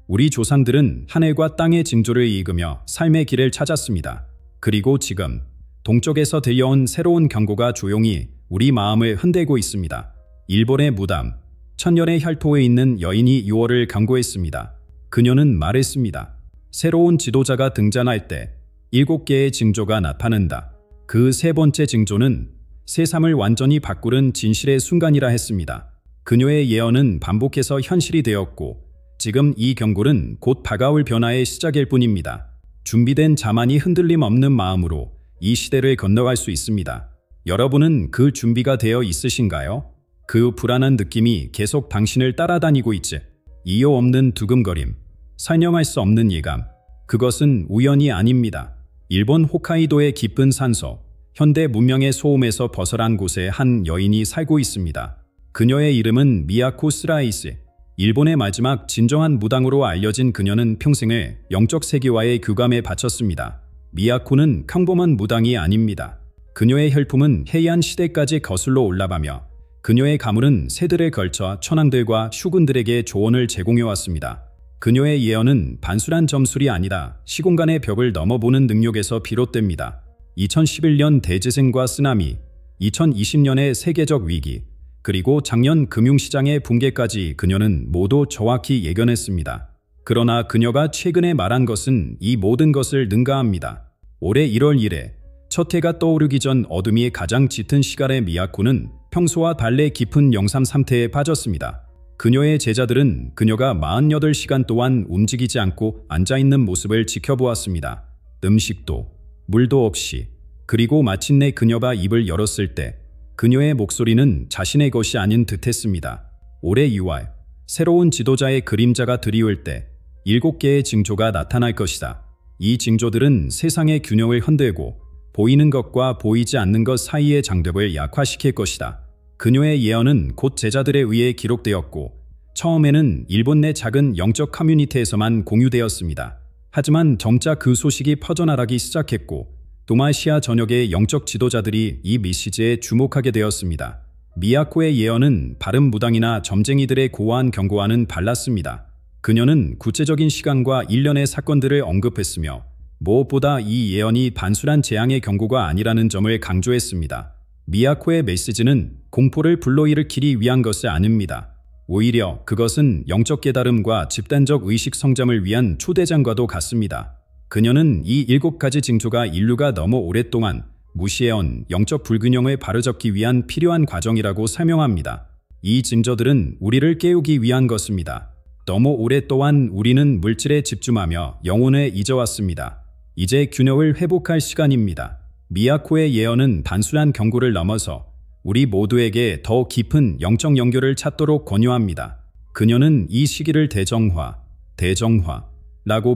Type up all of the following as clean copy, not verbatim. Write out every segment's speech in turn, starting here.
우리 조상들은 하늘과 땅의 징조를 읽으며 삶의 길을 찾았습니다. 그리고 지금 동쪽에서 들려온 새로운 경고가 조용히 우리 마음을 흔들고 있습니다. 일본의 무담, 천년의 혈토에 있는 여인이 6월을 경고했습니다. 그녀는 말했습니다. 새로운 지도자가 등장할 때 7개의 징조가 나타난다. 그 세 번째 징조는 세상을 완전히 바꾸는 진실의 순간이라 했습니다. 그녀의 예언은 반복해서 현실이 되었고 지금 이 경고는 곧 다가올 변화의 시작일 뿐입니다. 준비된 자만이 흔들림 없는 마음으로 이 시대를 건너갈 수 있습니다. 여러분은 그 준비가 되어 있으신가요? 그 불안한 느낌이 계속 당신을 따라다니고 있지. 이유 없는 두근거림, 설명할 수 없는 예감. 그것은 우연이 아닙니다. 일본 홋카이도의 깊은 산소, 현대 문명의 소음에서 벗어난 곳에 한 여인이 살고 있습니다. 그녀의 이름은 미야코 스라이스. 일본의 마지막 진정한 무당으로 알려진 그녀는 평생을 영적 세계와의 교감에 바쳤습니다. 미야코는 평범한 무당이 아닙니다. 그녀의 혈품은 해이한 시대까지 거슬러 올라가며 그녀의 가물은 세들에 걸쳐 천황들과 슈군들에게 조언을 제공해왔습니다. 그녀의 예언은 단순한 점술이 아니라 시공간의 벽을 넘어보는 능력에서 비롯됩니다. 2011년 대지진과 쓰나미, 2020년의 세계적 위기, 그리고 작년 금융시장의 붕괴까지 그녀는 모두 정확히 예견했습니다. 그러나 그녀가 최근에 말한 것은 이 모든 것을 능가합니다. 올해 1월 1일, 첫 해가 떠오르기 전 어둠이 가장 짙은 시간에 미야코는 평소와 달리 깊은 영상 상태에 빠졌습니다. 그녀의 제자들은 그녀가 48시간 동안 움직이지 않고 앉아있는 모습을 지켜보았습니다. 음식도, 물도 없이. 그리고 마침내 그녀가 입을 열었을 때 그녀의 목소리는 자신의 것이 아닌 듯했습니다. 올해 6월, 새로운 지도자의 그림자가 드리울 때 7개의 징조가 나타날 것이다. 이 징조들은 세상의 균형을 흔들고 보이는 것과 보이지 않는 것 사이의 장벽을 약화시킬 것이다. 그녀의 예언은 곧 제자들에 의해 기록되었고 처음에는 일본 내 작은 영적 커뮤니티에서만 공유되었습니다. 하지만 점차 그 소식이 퍼져나가기 시작했고 동아시아 전역의 영적 지도자들이 이 메시지에 주목하게 되었습니다. 미야코의 예언은 바른 무당이나 점쟁이들의 고아한 경고와는 달랐습니다. 그녀는 구체적인 시간과 일련의 사건들을 언급했으며 무엇보다 이 예언이 단순한 재앙의 경고가 아니라는 점을 강조했습니다. 미야코의 메시지는 공포를 불러일으키기 위한 것이 아닙니다. 오히려 그것은 영적 깨달음과 집단적 의식 성장을 위한 초대장과도 같습니다. 그녀는 이 7가지 징조가 인류가 너무 오랫동안 무시해온 영적 불균형을 바로잡기 위한 필요한 과정이라고 설명합니다. 이 징조들은 우리를 깨우기 위한 것입니다. 너무 오랫동안 우리는 물질에 집중하며 영혼을 잊어왔습니다. 이제 균형을 회복할 시간입니다. 미야코의 예언은 단순한 경고를 넘어서 우리 모두에게 더 깊은 영적 연결을 찾도록 권유합니다. 그녀는 이 시기를 대정화라고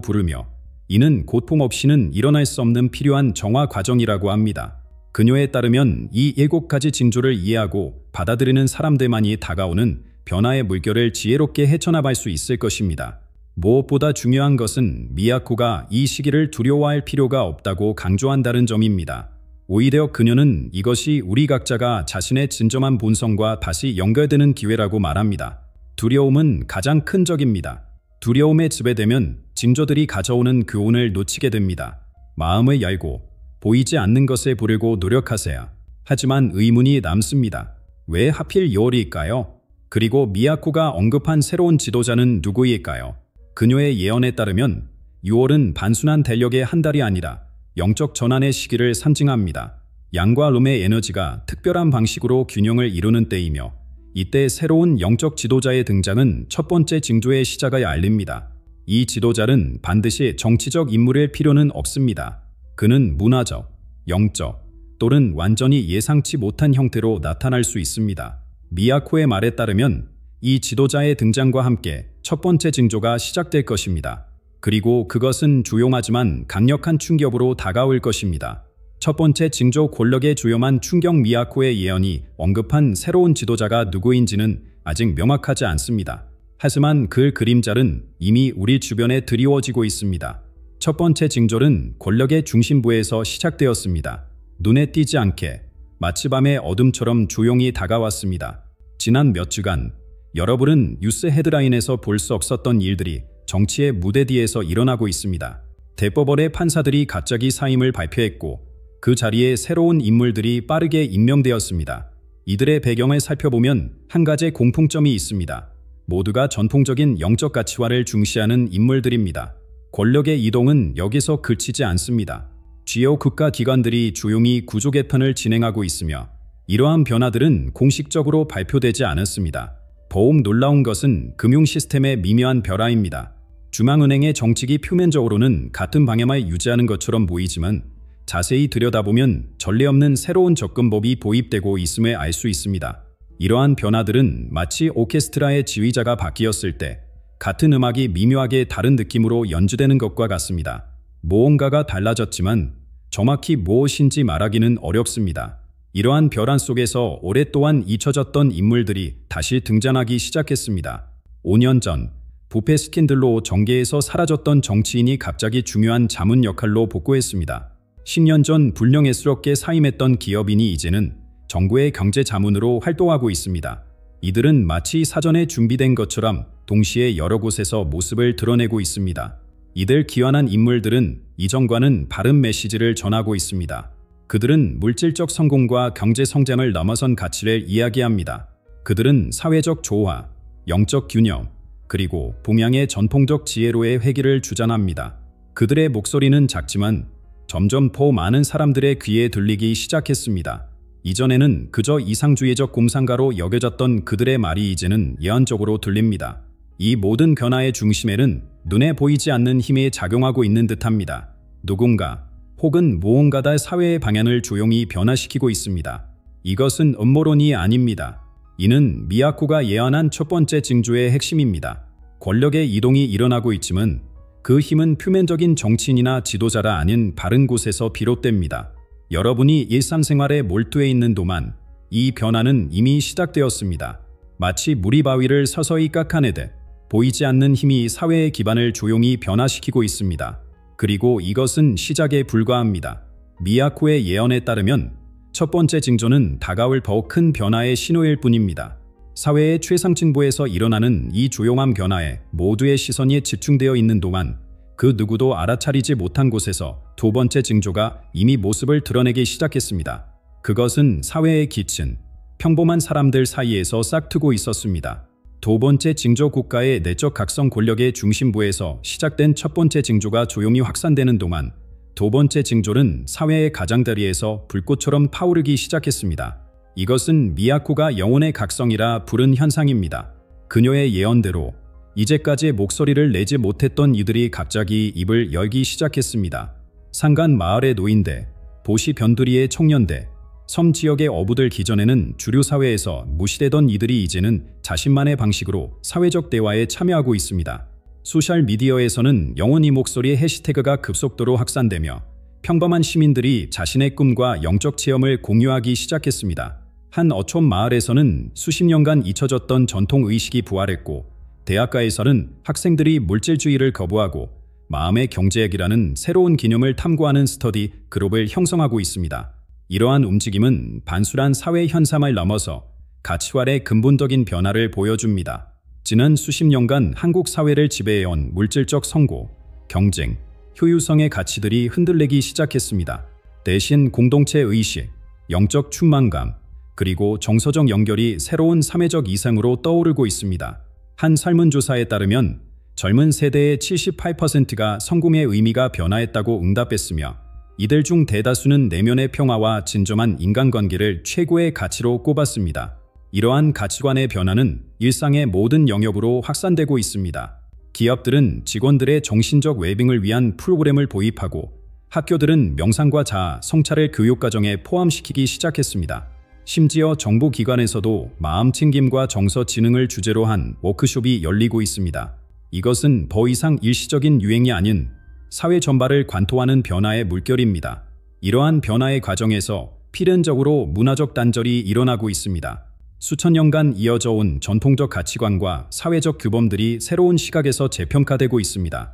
부르며 이는 고통 없이는 일어날 수 없는 필요한 정화 과정이라고 합니다. 그녀에 따르면 이 7가지 징조를 이해하고 받아들이는 사람들만이 다가오는 변화의 물결을 지혜롭게 헤쳐나갈 수 있을 것입니다. 무엇보다 중요한 것은 미야코가 이 시기를 두려워할 필요가 없다고 강조한다는 점입니다. 오히려 그녀는 이것이 우리 각자가 자신의 진정한 본성과 다시 연결되는 기회라고 말합니다. 두려움은 가장 큰 적입니다. 두려움에 지배되면 징조들이 가져오는 교훈을 놓치게 됩니다. 마음을 열고 보이지 않는 것에 보려고 노력하세요. 하지만 의문이 남습니다. 왜 하필 6월일까요? 그리고 미야코가 언급한 새로운 지도자는 누구일까요? 그녀의 예언에 따르면 6월은 단순한 달력의 한 달이 아니라 영적 전환의 시기를 상징합니다. 양과 룸의 에너지가 특별한 방식으로 균형을 이루는 때이며 이때 새로운 영적 지도자의 등장은 첫 번째 징조의 시작을 알립니다. 이 지도자는 반드시 정치적 인물일 필요는 없습니다. 그는 문화적, 영적, 또는 완전히 예상치 못한 형태로 나타날 수 있습니다. 미야코의 말에 따르면 이 지도자의 등장과 함께 첫 번째 징조가 시작될 것입니다. 그리고 그것은 조용하지만 강력한 충격으로 다가올 것입니다. 첫 번째 징조 권력에 조용한 충격. 미야코의 예언이 언급한 새로운 지도자가 누구인지는 아직 명확하지 않습니다. 하지만 그 그림자는 이미 우리 주변에 드리워지고 있습니다. 첫 번째 징조는 권력의 중심부에서 시작되었습니다. 눈에 띄지 않게 마치 밤의 어둠처럼 조용히 다가왔습니다. 지난 몇 주간 여러분은 뉴스 헤드라인에서 볼 수 없었던 일들이 정치의 무대 뒤에서 일어나고 있습니다. 대법원의 판사들이 갑자기 사임을 발표했고 그 자리에 새로운 인물들이 빠르게 임명되었습니다. 이들의 배경을 살펴보면 한 가지 공통점이 있습니다. 모두가 전통적인 영적 가치관을 중시하는 인물들입니다. 권력의 이동은 여기서 그치지 않습니다. 주요 국가기관들이 조용히 구조 개편을 진행하고 있으며 이러한 변화들은 공식적으로 발표되지 않았습니다. 더욱 놀라운 것은 금융 시스템의 미묘한 변화입니다. 중앙은행의 정책이 표면적으로는 같은 방향을 유지하는 것처럼 보이지만 자세히 들여다보면 전례 없는 새로운 접근법이 도입되고 있음을 알 수 있습니다. 이러한 변화들은 마치 오케스트라의 지휘자가 바뀌었을 때 같은 음악이 미묘하게 다른 느낌으로 연주되는 것과 같습니다. 무언가가 달라졌지만 정확히 무엇인지 말하기는 어렵습니다. 이러한 변화 속에서 오랫동안 잊혀졌던 인물들이 다시 등장하기 시작했습니다. 5년 전 부패 스캔들로 정계에서 사라졌던 정치인이 갑자기 중요한 자문 역할로 복구했습니다. 10년 전 불명예스럽게 사임했던 기업인이 이제는 정부의 경제 자문으로 활동하고 있습니다. 이들은 마치 사전에 준비된 것처럼 동시에 여러 곳에서 모습을 드러내고 있습니다. 이들 기환한 인물들은 이전과는 바른 메시지를 전하고 있습니다. 그들은 물질적 성공과 경제 성장을 넘어선 가치를 이야기합니다. 그들은 사회적 조화, 영적 균형, 그리고 동양의 전통적 지혜로의 회귀를 주장합니다. 그들의 목소리는 작지만 점점 더 많은 사람들의 귀에 들리기 시작했습니다. 이전에는 그저 이상주의적 공상가로 여겨졌던 그들의 말이 이제는 예언적으로 들립니다. 이 모든 변화의 중심에는 눈에 보이지 않는 힘이 작용하고 있는 듯합니다. 누군가 혹은 무언가가 사회의 방향을 조용히 변화시키고 있습니다. 이것은 음모론이 아닙니다. 이는 미야코가 예언한 첫 번째 징조의 핵심입니다. 권력의 이동이 일어나고 있지만 그 힘은 표면적인 정치인이나 지도자라 아닌 바른 곳에서 비롯됩니다. 여러분이 일상생활에 몰두해 있는 동안 이 변화는 이미 시작되었습니다. 마치 물이 바위를 서서히 깎아내듯 보이지 않는 힘이 사회의 기반을 조용히 변화시키고 있습니다. 그리고 이것은 시작에 불과합니다. 미야코의 예언에 따르면 첫 번째 징조는 다가올 더 큰 변화의 신호일 뿐입니다. 사회의 최상층부에서 일어나는 이 조용한 변화에 모두의 시선이 집중되어 있는 동안 그 누구도 알아차리지 못한 곳에서 두 번째 징조가 이미 모습을 드러내기 시작했습니다. 그것은 사회의 기층, 평범한 사람들 사이에서 싹트고 있었습니다. 두 번째 징조 국가의 내적 각성 권력의 중심부에서 시작된 첫 번째 징조가 조용히 확산되는 동안 두 번째 징조는 사회의 가장자리에서 불꽃처럼 타오르기 시작했습니다. 이것은 미야코가 영혼의 각성이라 부른 현상입니다. 그녀의 예언대로 이제까지 목소리를 내지 못했던 이들이 갑자기 입을 열기 시작했습니다. 산간 마을의 노인들, 도시 변두리의 청년들, 섬 지역의 어부들 기존에는 주류 사회에서 무시되던 이들이 이제는 자신만의 방식으로 사회적 대화에 참여하고 있습니다. 소셜미디어에서는 영혼이 목소리의 해시태그가 급속도로 확산되며 평범한 시민들이 자신의 꿈과 영적 체험을 공유하기 시작했습니다. 한 어촌 마을에서는 수십 년간 잊혀졌던 전통의식이 부활했고 대학가에서는 학생들이 물질주의를 거부하고 마음의 경제학이라는 새로운 개념을 탐구하는 스터디 그룹을 형성하고 있습니다. 이러한 움직임은 단순한 사회 현상을 넘어서 가치관의 근본적인 변화를 보여줍니다. 지난 수십 년간 한국 사회를 지배해온 물질적 성공, 경쟁, 효율성의 가치들이 흔들리기 시작했습니다. 대신 공동체 의식, 영적 충만감, 그리고 정서적 연결이 새로운 사회적 이상으로 떠오르고 있습니다. 한 설문조사에 따르면 젊은 세대의 78%가 성공의 의미가 변화했다고 응답했으며 이들 중 대다수는 내면의 평화와 진정한 인간관계를 최고의 가치로 꼽았습니다. 이러한 가치관의 변화는 일상의 모든 영역으로 확산되고 있습니다. 기업들은 직원들의 정신적 웰빙을 위한 프로그램을 도입하고 학교들은 명상과 자아, 성찰을 교육과정에 포함시키기 시작했습니다. 심지어 정부기관에서도 마음챙김과 정서지능을 주제로 한 워크숍이 열리고 있습니다. 이것은 더 이상 일시적인 유행이 아닌 사회 전반을 관통하는 변화의 물결입니다. 이러한 변화의 과정에서 필연적으로 문화적 단절이 일어나고 있습니다. 수천 년간 이어져 온 전통적 가치관과 사회적 규범들이 새로운 시각에서 재평가되고 있습니다.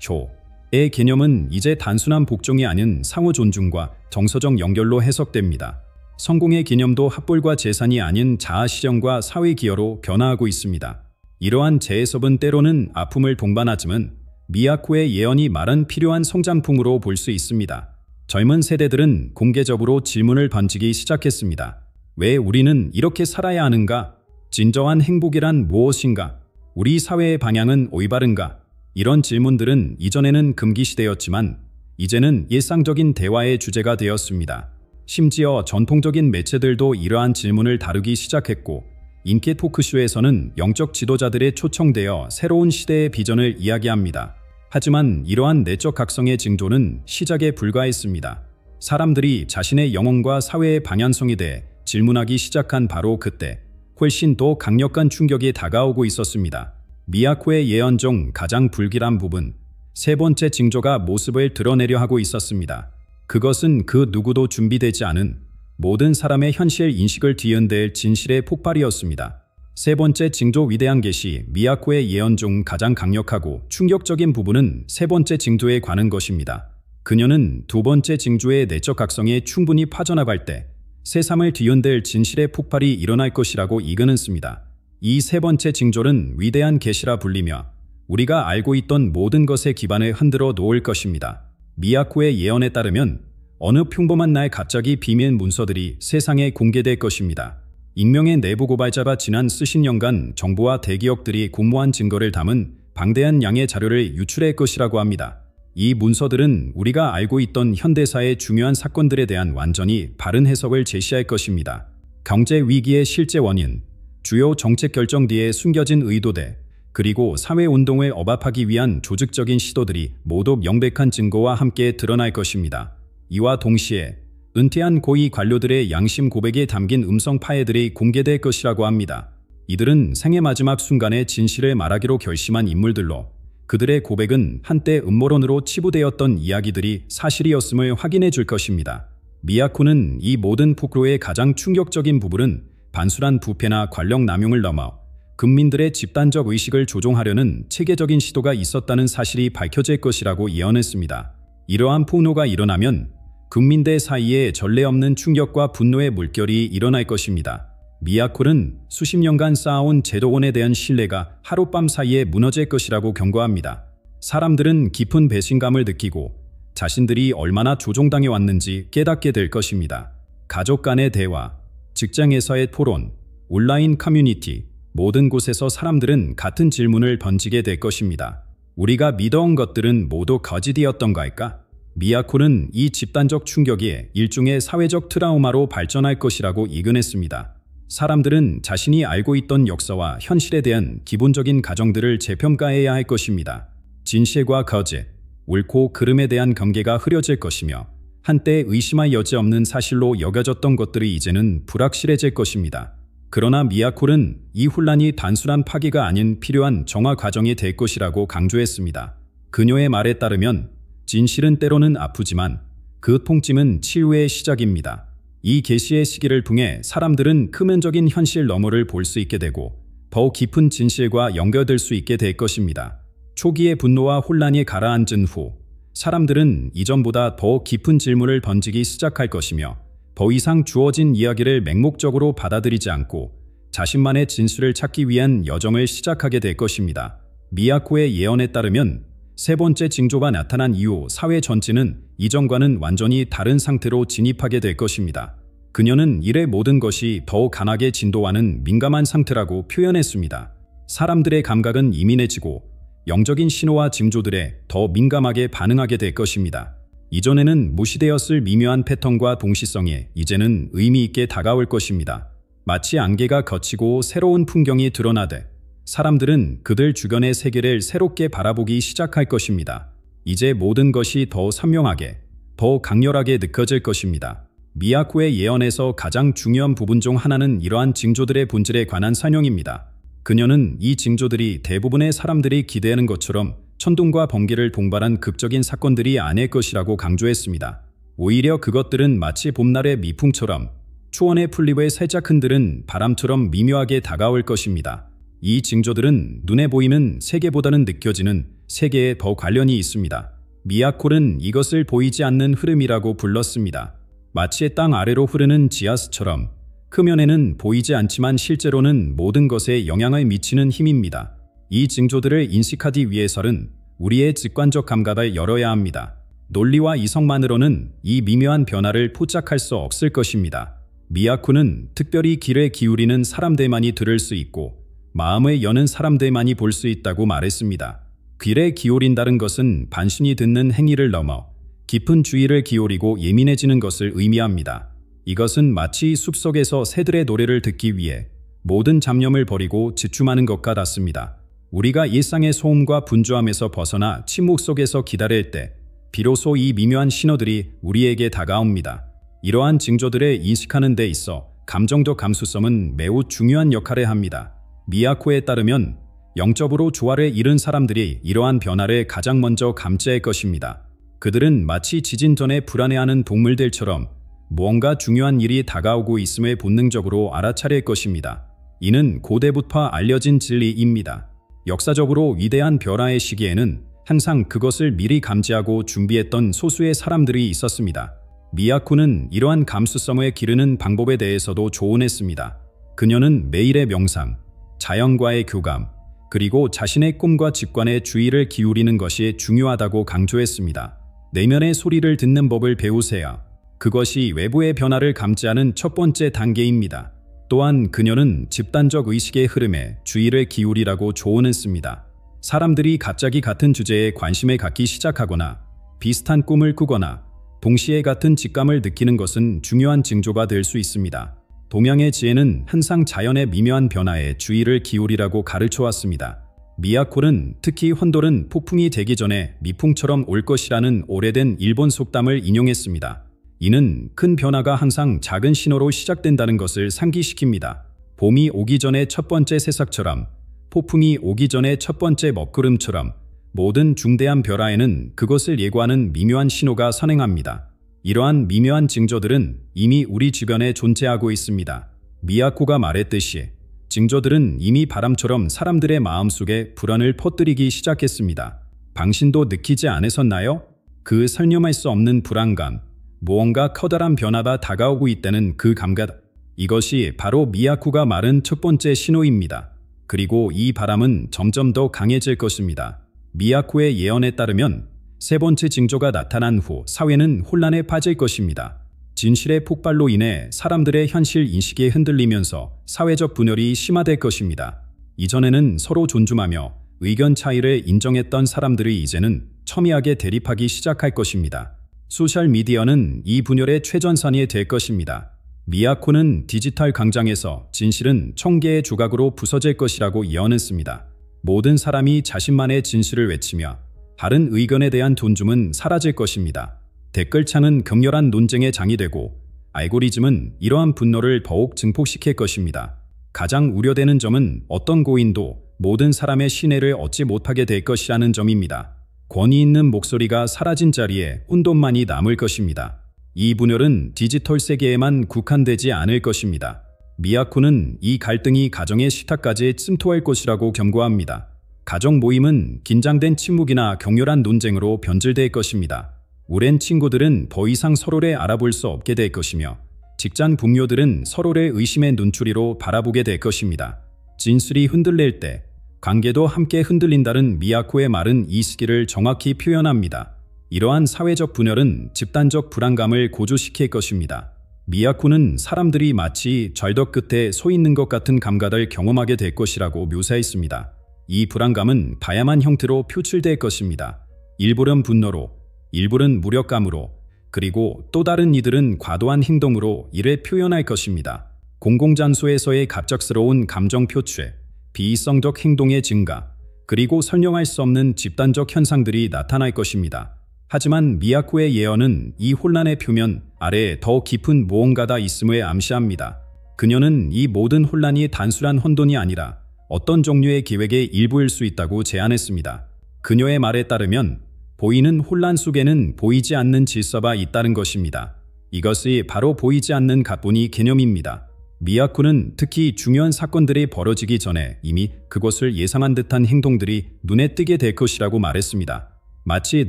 효의 개념은 이제 단순한 복종이 아닌 상호 존중과 정서적 연결로 해석됩니다. 성공의 개념도 합불과 재산이 아닌 자아 실현과 사회 기여로 변화하고 있습니다. 이러한 재해석은 때로는 아픔을 동반하지만 미야코의 예언이 말은 필요한 성장품으로 볼 수 있습니다. 젊은 세대들은 공개적으로 질문을 던지기 시작했습니다. 왜 우리는 이렇게 살아야 하는가? 진정한 행복이란 무엇인가? 우리 사회의 방향은 올바른가? 이런 질문들은 이전에는 금기시되었지만 이제는 일상적인 대화의 주제가 되었습니다. 심지어 전통적인 매체들도 이러한 질문을 다루기 시작했고 인기 토크쇼에서는 영적 지도자들에 초청되어 새로운 시대의 비전을 이야기합니다. 하지만 이러한 내적 각성의 징조는 시작에 불과했습니다. 사람들이 자신의 영혼과 사회의 방향성에 대해 질문하기 시작한 바로 그때 훨씬 더 강력한 충격이 다가오고 있었습니다. 미야코의 예언 중 가장 불길한 부분, 세 번째 징조가 모습을 드러내려 하고 있었습니다. 그것은 그 누구도 준비되지 않은 모든 사람의 현실 인식을 뒤흔들 진실의 폭발이었습니다. 세 번째 징조 위대한 계시, 미야코의 예언 중 가장 강력하고 충격적인 부분은 세 번째 징조에 관한 것입니다. 그녀는 두 번째 징조의 내적 각성에 충분히 빠져나갈 때 세상을 뒤흔들 진실의 폭발이 일어날 것이라고 이그는습니다. 이 세 번째 징조는 위대한 계시라 불리며 우리가 알고 있던 모든 것의 기반을 흔들어 놓을 것입니다. 미야코의 예언에 따르면 어느 평범한 날 갑자기 비밀 문서들이 세상에 공개될 것입니다. 익명의 내부 고발자가 지난 수십 년간 정부와 대기업들이 공모한 증거를 담은 방대한 양의 자료를 유출할 것이라고 합니다. 이 문서들은 우리가 알고 있던 현대사의 중요한 사건들에 대한 완전히 바른 해석을 제시할 것입니다. 경제 위기의 실제 원인, 주요 정책 결정 뒤에 숨겨진 의도들, 그리고 사회운동을 억압하기 위한 조직적인 시도들이 모두 명백한 증거와 함께 드러날 것입니다. 이와 동시에 은퇴한 고위 관료들의 양심 고백에 담긴 음성 파일들이 공개될 것이라고 합니다. 이들은 생애 마지막 순간에 진실을 말하기로 결심한 인물들로 그들의 고백은 한때 음모론으로 치부되었던 이야기들이 사실이었음을 확인해 줄 것입니다. 미야코는 이 모든 폭로의 가장 충격적인 부분은 반술한 부패나 권력 남용을 넘어 국민들의 집단적 의식을 조종하려는 체계적인 시도가 있었다는 사실이 밝혀질 것이라고 예언했습니다. 이러한 폭로가 일어나면 국민들 사이에 전례 없는 충격과 분노의 물결이 일어날 것입니다. 미야코는 수십 년간 쌓아온 제도원에 대한 신뢰가 하룻밤 사이에 무너질 것이라고 경고합니다. 사람들은 깊은 배신감을 느끼고 자신들이 얼마나 조종당해 왔는지 깨닫게 될 것입니다. 가족 간의 대화, 직장에서의 토론, 온라인 커뮤니티, 모든 곳에서 사람들은 같은 질문을 던지게 될 것입니다. 우리가 믿어온 것들은 모두 거짓이었던 걸까? 미야코는 이 집단적 충격이 일종의 사회적 트라우마로 발전할 것이라고 이근했습니다. 사람들은 자신이 알고 있던 역사와 현실에 대한 기본적인 가정들을 재평가해야 할 것입니다. 진실과 거짓, 옳고 그름에 대한 경계가 흐려질 것이며 한때 의심할 여지 없는 사실로 여겨졌던 것들이 이제는 불확실해질 것입니다. 그러나 미야코는 이 혼란이 단순한 파기가 아닌 필요한 정화 과정이 될 것이라고 강조했습니다. 그녀의 말에 따르면 진실은 때로는 아프지만 그 통증은 치유의 시작입니다. 이 계시의 시기를 통해 사람들은 크면적인 현실 너머를 볼 수 있게 되고 더 깊은 진실과 연결될 수 있게 될 것입니다. 초기의 분노와 혼란이 가라앉은 후 사람들은 이전보다 더 깊은 질문을 던지기 시작할 것이며 더 이상 주어진 이야기를 맹목적으로 받아들이지 않고 자신만의 진술을 찾기 위한 여정을 시작하게 될 것입니다. 미야코의 예언에 따르면 세 번째 징조가 나타난 이후 사회 전체는 이전과는 완전히 다른 상태로 진입하게 될 것입니다. 그녀는 일의 모든 것이 더 강하게 진도하는 민감한 상태라고 표현했습니다. 사람들의 감각은 예민해지고 영적인 신호와 징조들에 더 민감하게 반응하게 될 것입니다. 이전에는 무시되었을 미묘한 패턴과 동시성에 이제는 의미 있게 다가올 것입니다. 마치 안개가 걷히고 새로운 풍경이 드러나듯 사람들은 그들 주변의 세계를 새롭게 바라보기 시작할 것입니다. 이제 모든 것이 더 선명하게, 더 강렬하게 느껴질 것입니다. 미야코의 예언에서 가장 중요한 부분 중 하나는 이러한 징조들의 본질에 관한 설명입니다. 그녀는 이 징조들이 대부분의 사람들이 기대하는 것처럼 천둥과 번개를 동반한 극적인 사건들이 아닐 것이라고 강조했습니다. 오히려 그것들은 마치 봄날의 미풍처럼 초원의 풀잎을 살짝 흔드는 바람처럼 미묘하게 다가올 것입니다. 이 징조들은 눈에 보이는 세계보다는 느껴지는 세계에 더 관련이 있습니다. 미야코는 이것을 보이지 않는 흐름이라고 불렀습니다. 마치 땅 아래로 흐르는 지하수처럼 표면에는 보이지 않지만 실제로는 모든 것에 영향을 미치는 힘입니다. 이 징조들을 인식하기 위해서는 우리의 직관적 감각을 열어야 합니다. 논리와 이성만으로는 이 미묘한 변화를 포착할 수 없을 것입니다. 미야쿠는 특별히 귀를 기울이는 사람들만이 들을 수 있고 마음을 여는 사람들만이 볼 수 있다고 말했습니다. 귀를 기울인다는 것은 반신이 듣는 행위를 넘어 깊은 주의를 기울이고 예민해지는 것을 의미합니다. 이것은 마치 숲속에서 새들의 노래를 듣기 위해 모든 잡념을 버리고 집중하는 것 같았습니다. 우리가 일상의 소음과 분주함에서 벗어나 침묵 속에서 기다릴 때 비로소 이 미묘한 신호들이 우리에게 다가옵니다. 이러한 징조들을 인식하는 데 있어 감정적 감수성은 매우 중요한 역할을 합니다. 미야코에 따르면 영적으로 조화를 이룬 사람들이 이러한 변화를 가장 먼저 감지할 것입니다. 그들은 마치 지진 전에 불안해하는 동물들처럼 무언가 중요한 일이 다가오고 있음을 본능적으로 알아차릴 것입니다. 이는 고대부터 알려진 진리입니다. 역사적으로 위대한 변화의 시기에는 항상 그것을 미리 감지하고 준비했던 소수의 사람들이 있었습니다. 미야쿠는 이러한 감수성을 기르는 방법에 대해서도 조언했습니다. 그녀는 매일의 명상, 자연과의 교감, 그리고 자신의 꿈과 직관에 주의를 기울이는 것이 중요하다고 강조했습니다. 내면의 소리를 듣는 법을 배우세요. 그것이 외부의 변화를 감지하는 첫 번째 단계입니다. 또한 그녀는 집단적 의식의 흐름에 주의를 기울이라고 조언했습니다. 사람들이 갑자기 같은 주제에 관심을 갖기 시작하거나 비슷한 꿈을 꾸거나 동시에 같은 직감을 느끼는 것은 중요한 징조가 될 수 있습니다. 동양의 지혜는 항상 자연의 미묘한 변화에 주의를 기울이라고 가르쳐왔습니다. 미야코는 특히 혼돌은 폭풍이 되기 전에 미풍처럼 올 것이라는 오래된 일본 속담을 인용했습니다. 이는 큰 변화가 항상 작은 신호로 시작된다는 것을 상기시킵니다. 봄이 오기 전에 첫 번째 새싹처럼, 폭풍이 오기 전에 첫 번째 먹구름처럼 모든 중대한 변화에는 그것을 예고하는 미묘한 신호가 선행합니다. 이러한 미묘한 징조들은 이미 우리 주변에 존재하고 있습니다. 미야코가 말했듯이 징조들은 이미 바람처럼 사람들의 마음속에 불안을 퍼뜨리기 시작했습니다. 당신도 느끼지 않으셨나요? 그 설명할 수 없는 불안감, 무언가 커다란 변화가 다가오고 있다는 그 감각. 이것이 바로 미야코가 말한 첫 번째 신호입니다. 그리고 이 바람은 점점 더 강해질 것입니다. 미야코의 예언에 따르면 세 번째 징조가 나타난 후 사회는 혼란에 빠질 것입니다. 진실의 폭발로 인해 사람들의 현실 인식이 흔들리면서 사회적 분열이 심화될 것입니다. 이전에는 서로 존중하며 의견 차이를 인정했던 사람들이 이제는 첨예하게 대립하기 시작할 것입니다. 소셜미디어는 이 분열의 최전선이 될 것입니다. 미야코는 디지털 광장에서 진실은 천개의 조각으로 부서질 것이라고 예언했습니다. 모든 사람이 자신만의 진실을 외치며 다른 의견에 대한 존중은 사라질 것입니다. 댓글창은 격렬한 논쟁의 장이 되고 알고리즘은 이러한 분노를 더욱 증폭시킬 것입니다. 가장 우려되는 점은 어떤 고인도 모든 사람의 신뢰를 얻지 못하게 될 것이라는 점입니다. 권위 있는 목소리가 사라진 자리에 혼돈만이 남을 것입니다. 이 분열은 디지털 세계에만 국한되지 않을 것입니다. 미야코는 이 갈등이 가정의 식탁까지 침투할 것이라고 경고합니다. 가정 모임은 긴장된 침묵이나 격렬한 논쟁으로 변질될 것입니다. 오랜 친구들은 더 이상 서로를 알아볼 수 없게 될 것이며 직장 동료들은 서로를 의심의 눈초리로 바라보게 될 것입니다. 진실이 흔들릴 때 관계도 함께 흔들린다는 미야코의 말은 이 시기를 정확히 표현합니다. 이러한 사회적 분열은 집단적 불안감을 고조시킬 것입니다. 미야코는 사람들이 마치 절벽 끝에 서 있는 것 같은 감각을 경험하게 될 것이라고 묘사했습니다. 이 불안감은 다양한 형태로 표출될 것입니다. 일부는 분노로, 일부는 무력감으로, 그리고 또 다른 이들은 과도한 행동으로 이를 표현할 것입니다. 공공장소에서의 갑작스러운 감정 표출, 비이성적 행동의 증가, 그리고 설명할 수 없는 집단적 현상들이 나타날 것입니다. 하지만 미야코의 예언은 이 혼란의 표면 아래에 더 깊은 무언가가 있음을 암시합니다. 그녀는 이 모든 혼란이 단순한 혼돈이 아니라 어떤 종류의 계획의 일부일 수 있다고 제안했습니다. 그녀의 말에 따르면 보이는 혼란 속에는 보이지 않는 질서가 있다는 것입니다. 이것이 바로 보이지 않는 가뿐히 개념입니다. 미야코는 특히 중요한 사건들이 벌어지기 전에 이미 그것을 예상한 듯한 행동들이 눈에 띄게 될 것이라고 말했습니다. 마치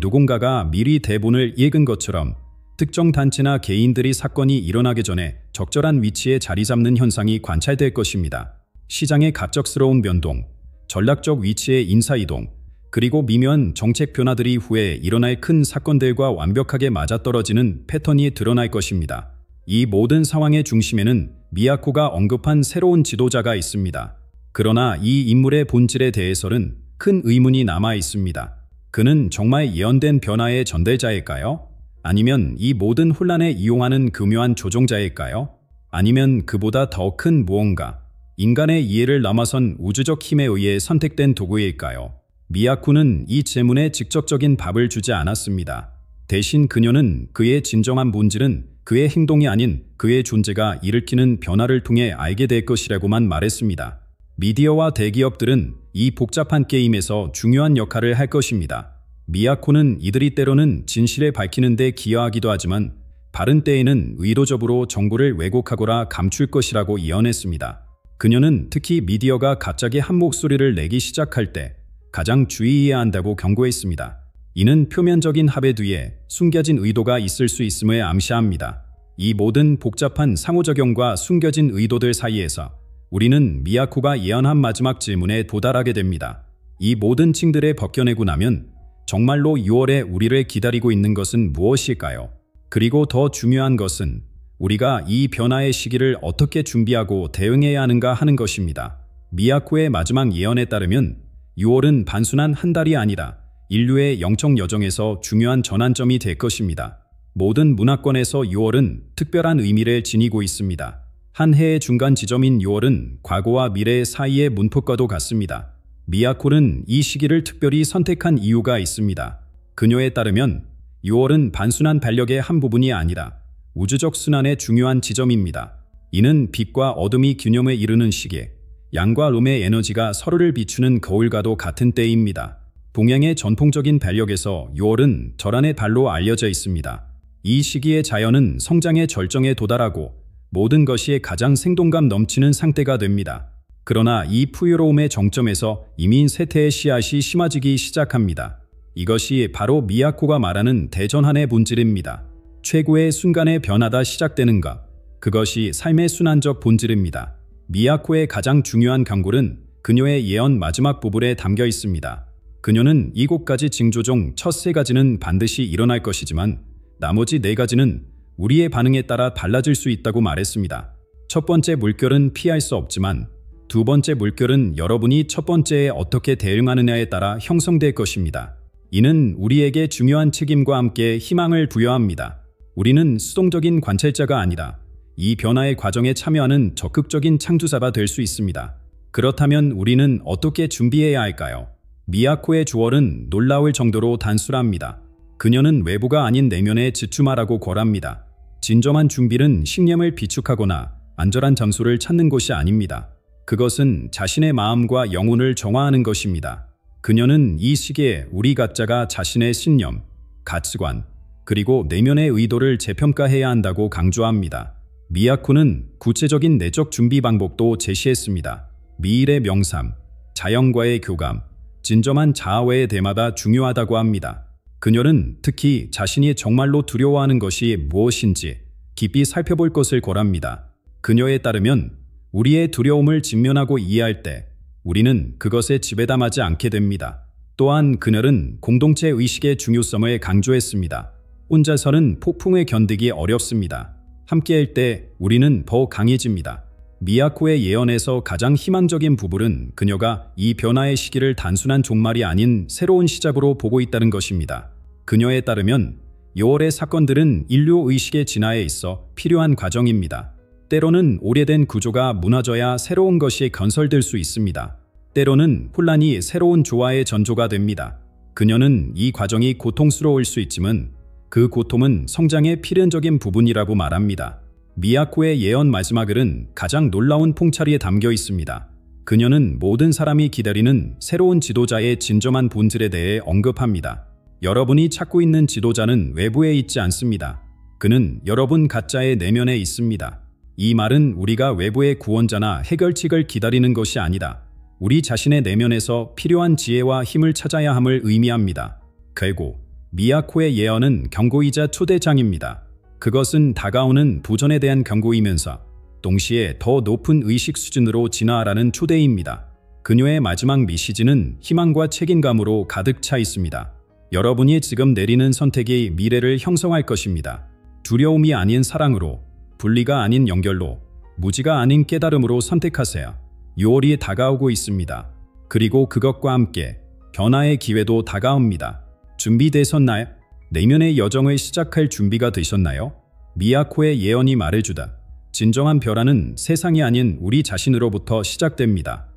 누군가가 미리 대본을 읽은 것처럼 특정 단체나 개인들이 사건이 일어나기 전에 적절한 위치에 자리 잡는 현상이 관찰될 것입니다. 시장의 갑작스러운 변동, 전략적 위치의 인사이동, 그리고 미묘한 정책 변화들이 후에 일어날 큰 사건들과 완벽하게 맞아떨어지는 패턴이 드러날 것입니다. 이 모든 상황의 중심에는 미야코가 언급한 새로운 지도자가 있습니다. 그러나 이 인물의 본질에 대해서는 큰 의문이 남아 있습니다. 그는 정말 예언된 변화의 전달자일까요? 아니면 이 모든 혼란에 이용하는 교묘한 조종자일까요? 아니면 그보다 더 큰 무언가, 인간의 이해를 넘어선 우주적 힘에 의해 선택된 도구일까요? 미야코는 이 질문에 직접적인 답을 주지 않았습니다. 대신 그녀는 그의 진정한 본질은 그의 행동이 아닌 그의 존재가 일으키는 변화를 통해 알게 될 것이라고만 말했습니다. 미디어와 대기업들은 이 복잡한 게임에서 중요한 역할을 할 것입니다. 미야코는 이들이 때로는 진실을 밝히는 데 기여하기도 하지만 바른 때에는 의도적으로 정보를 왜곡하거나 감출 것이라고 예언했습니다. 그녀는 특히 미디어가 갑자기 한 목소리를 내기 시작할 때 가장 주의해야 한다고 경고했습니다. 이는 표면적인 합의 뒤에 숨겨진 의도가 있을 수 있음을 암시합니다. 이 모든 복잡한 상호작용과 숨겨진 의도들 사이에서 우리는 미야코가 예언한 마지막 질문에 도달하게 됩니다. 이 모든 층들을 벗겨내고 나면 정말로 6월에 우리를 기다리고 있는 것은 무엇일까요? 그리고 더 중요한 것은 우리가 이 변화의 시기를 어떻게 준비하고 대응해야 하는가 하는 것입니다. 미야코의 마지막 예언에 따르면 6월은 단순한 한 달이 아니라 인류의 영적 여정에서 중요한 전환점이 될 것입니다. 모든 문화권에서 6월은 특별한 의미를 지니고 있습니다. 한 해의 중간 지점인 6월은 과거와 미래 사이의 문폭과도 같습니다. 미야코는 이 시기를 특별히 선택한 이유가 있습니다. 그녀에 따르면 6월은 단순한 반력의 한 부분이 아니라 우주적 순환의 중요한 지점입니다. 이는 빛과 어둠이 균형을 이루는 시기, 양과 음의 에너지가 서로를 비추는 거울과도 같은 때입니다. 동양의 전통적인 반력에서 6월은 절한의 달로 알려져 있습니다. 이 시기의 자연은 성장의 절정에 도달하고 모든 것이 가장 생동감 넘치는 상태가 됩니다. 그러나 이 풍요로움의 정점에서 이미 쇠퇴의 씨앗이 심어지기 시작합니다. 이것이 바로 미야코가 말하는 대전환의 본질입니다. 최고의 순간의 변화가 시작되는 것, 그것이 삶의 순환적 본질입니다. 미야코의 가장 중요한 강골은 그녀의 예언 마지막 부분에 담겨 있습니다. 그녀는 7가지 징조 중 첫 3가지는 반드시 일어날 것이지만 나머지 4가지는 우리의 반응에 따라 달라질 수 있다고 말했습니다. 첫 번째 물결은 피할 수 없지만 두 번째 물결은 여러분이 첫 번째에 어떻게 대응하느냐에 따라 형성될 것입니다. 이는 우리에게 중요한 책임과 함께 희망을 부여합니다. 우리는 수동적인 관찰자가 아니라 이 변화의 과정에 참여하는 적극적인 창조자가 될 수 있습니다. 그렇다면 우리는 어떻게 준비해야 할까요? 미야코의 주얼은 놀라울 정도로 단순합니다. 그녀는 외부가 아닌 내면에 집중하라고 권합니다. 진정한 준비는 신념을 비축하거나 안전한 장소를 찾는 것이 아닙니다. 그것은 자신의 마음과 영혼을 정화하는 것입니다. 그녀는 이 시기에 우리 각자가 자신의 신념, 가치관, 그리고 내면의 의도를 재평가해야 한다고 강조합니다. 미야코는 구체적인 내적 준비 방법도 제시했습니다. 미일의 명상, 자연과의 교감, 진정한 자아와의 대화가 중요하다고 합니다. 그녀는 특히 자신이 정말로 두려워하는 것이 무엇인지 깊이 살펴볼 것을 권합니다. 그녀에 따르면 우리의 두려움을 직면하고 이해할 때 우리는 그것에 지배당하지 않게 됩니다. 또한 그녀는 공동체 의식의 중요성을 강조했습니다. 혼자서는 폭풍을 견디기 어렵습니다. 함께할 때 우리는 더 강해집니다. 미야코의 예언에서 가장 희망적인 부분은 그녀가 이 변화의 시기를 단순한 종말이 아닌 새로운 시작으로 보고 있다는 것입니다. 그녀에 따르면 6월의 사건들은 인류 의식의 진화에 있어 필요한 과정입니다. 때로는 오래된 구조가 무너져야 새로운 것이 건설될 수 있습니다. 때로는 혼란이 새로운 조화의 전조가 됩니다. 그녀는 이 과정이 고통스러울 수 있지만 그 고통은 성장의 필연적인 부분이라고 말합니다. 미야코의 예언 마지막 글은 가장 놀라운 통찰이 담겨 있습니다. 그녀는 모든 사람이 기다리는 새로운 지도자의 진정한 본질에 대해 언급합니다. 여러분이 찾고 있는 지도자는 외부에 있지 않습니다. 그는 여러분 각자의 내면에 있습니다. 이 말은 우리가 외부의 구원자나 해결책을 기다리는 것이 아니라 우리 자신의 내면에서 필요한 지혜와 힘을 찾아야 함을 의미합니다. 결국 미야코의 예언은 경고이자 초대장입니다. 그것은 다가오는 부전에 대한 경고이면서 동시에 더 높은 의식 수준으로 진화하라는 초대입니다. 그녀의 마지막 메시지는 희망과 책임감으로 가득 차 있습니다. 여러분이 지금 내리는 선택이 미래를 형성할 것입니다. 두려움이 아닌 사랑으로, 분리가 아닌 연결로, 무지가 아닌 깨달음으로 선택하세요. 6월이 다가오고 있습니다. 그리고 그것과 함께 변화의 기회도 다가옵니다. 준비되셨나요? 내면의 여정을 시작할 준비가 되셨나요? 미야코의 예언이 말해주다. 진정한 변화는 세상이 아닌 우리 자신으로부터 시작됩니다.